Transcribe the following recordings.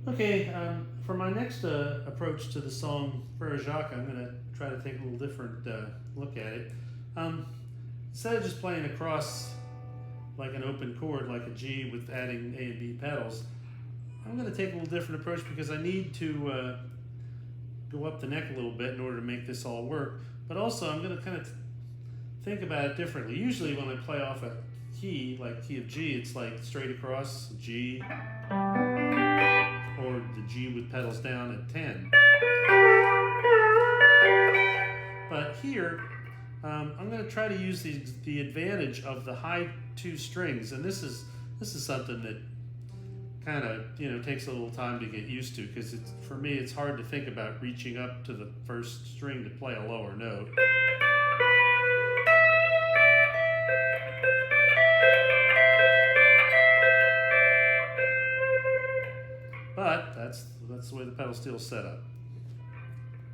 Okay, for my next approach to the song Frere, Jacques, I'm going to try to take a little different look at it. Um, Instead of just playing across like an open chord, like a G with adding A and B pedals, I'm going to take a little different approach because I need to go up the neck a little bit in order to make this all work. But also, I'm going to kind of think about it differently. Usually, when I play off a key, like key of G, it's like straight across G, or the G with pedals down at 10. But here, I'm going to try to use the advantage of the high two strings, and this is something that kind of takes a little time to get used to, because for me it's hard to think about reaching up to the first string to play a lower note. But that's the way the pedal steel's set up,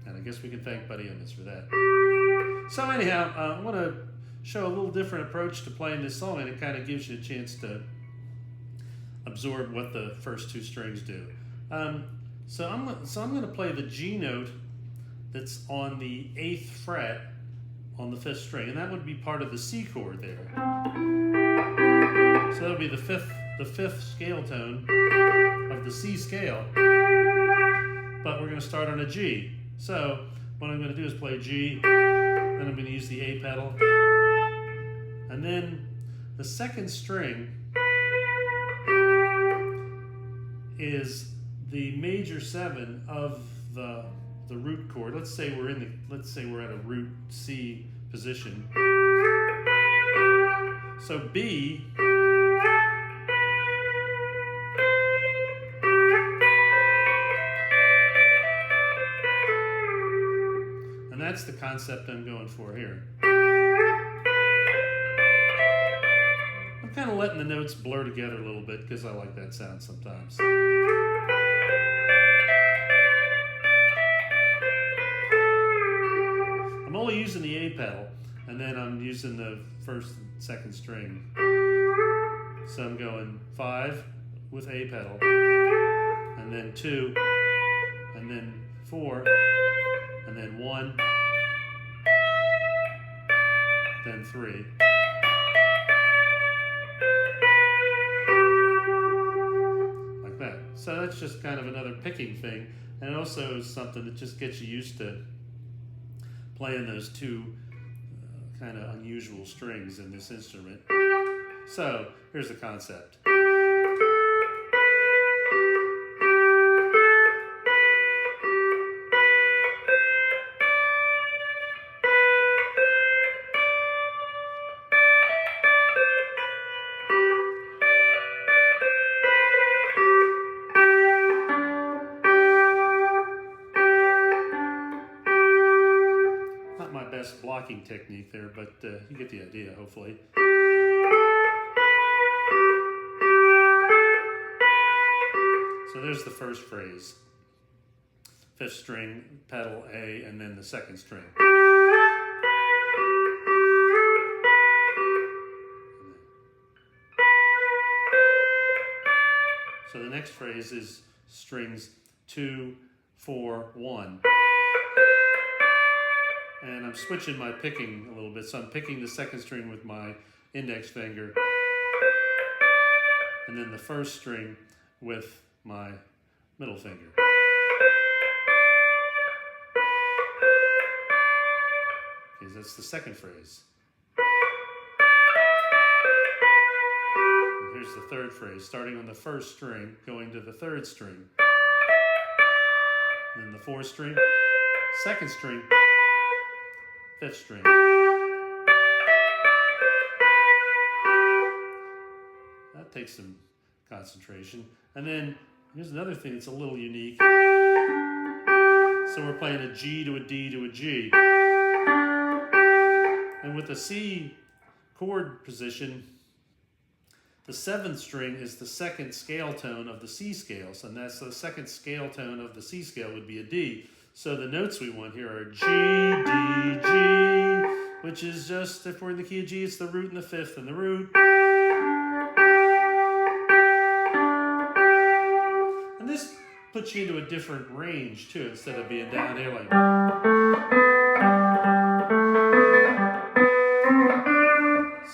and I guess we can thank Buddy Emmons for that. So anyhow, I want to show a little different approach to playing this song, and it kind of gives you a chance to absorb what the first two strings do. So I'm going to play the G note that's on the 8th fret on the 5th string, and that would be part of the C chord there. So that'll be the fifth scale tone of the C scale, but we're going to start on a G. So what I'm going to do is play G, then I'm going to use the A pedal, and then the second string is the major 7 of the root chord. Let's say we're at a root C position. So B, and that's the concept I'm going for here. I'm kind of letting the notes blur together a little bit because I like that sound sometimes. I'm only using the A pedal, and then I'm using the first and second string. So I'm going 5 with A pedal, and then 2, and then 4, and then 1, then 3. Like that. So that's just kind of another picking thing, and also something that just gets you used to playing those two kind of unusual strings in this instrument. So here's the concept. Not my best blocking technique there, but you get the idea, hopefully. So there's the first phrase. 5th string, pedal A, and then the second string. So the next phrase is strings 2, 4, 1. And I'm switching my picking a little bit. So I'm picking the second string with my index finger, and then the first string with my middle finger. Okay, that's the second phrase. And here's the third phrase, starting on the first string, going to the third string. And then the 4th string, second string, 5th string. That takes some concentration. And then here's another thing that's a little unique. So we're playing a G to a D to a G. And with the C chord position, the 7th string is the second scale tone of the C scales, and that's the second scale tone of the C scale would be a D. So the notes we want here are G, D, G, which is just, if we're in the key of G, it's the root and the 5th and the root. And puts you into a different range too, instead of being down here like.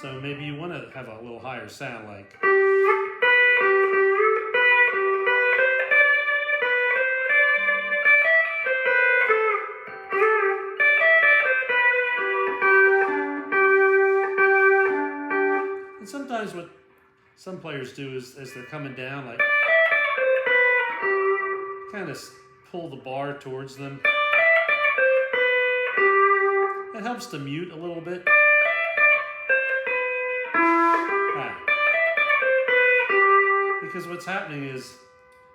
So maybe you want to have a little higher sound like. And sometimes what some players do is, as they're coming down, like kind of pull the bar towards them. It helps to mute a little bit. Because what's happening is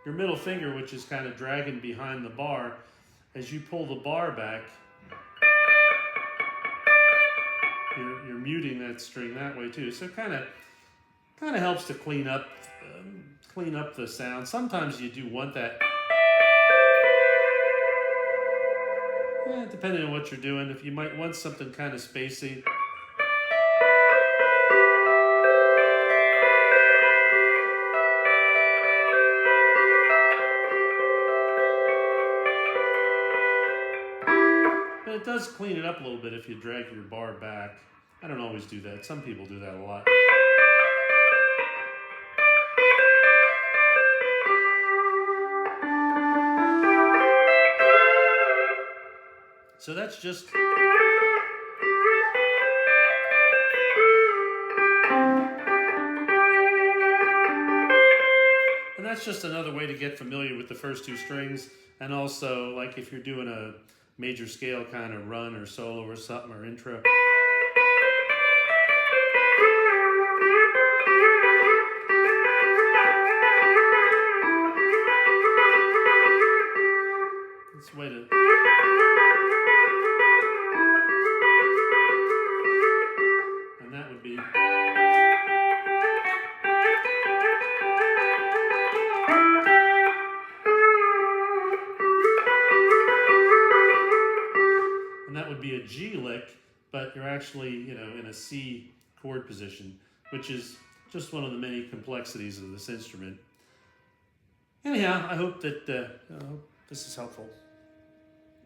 your middle finger, which is kind of dragging behind the bar, as you pull the bar back, you're muting that string that way too. So it kind of helps to clean up the sound. Sometimes you do want that. Depending on what you're doing, if you might want something kind of spacey. But it does clean it up a little bit if you drag your bar back. I don't always do that. Some people do that a lot. So that's just. And that's just another way to get familiar with the first two strings. And also, like if you're doing a major scale kind of run or solo or something or intro. It's a way to. And that would be. And that would be a G lick, but you're actually, in a C chord position, which is just one of the many complexities of this instrument. Anyhow, I hope that this is helpful.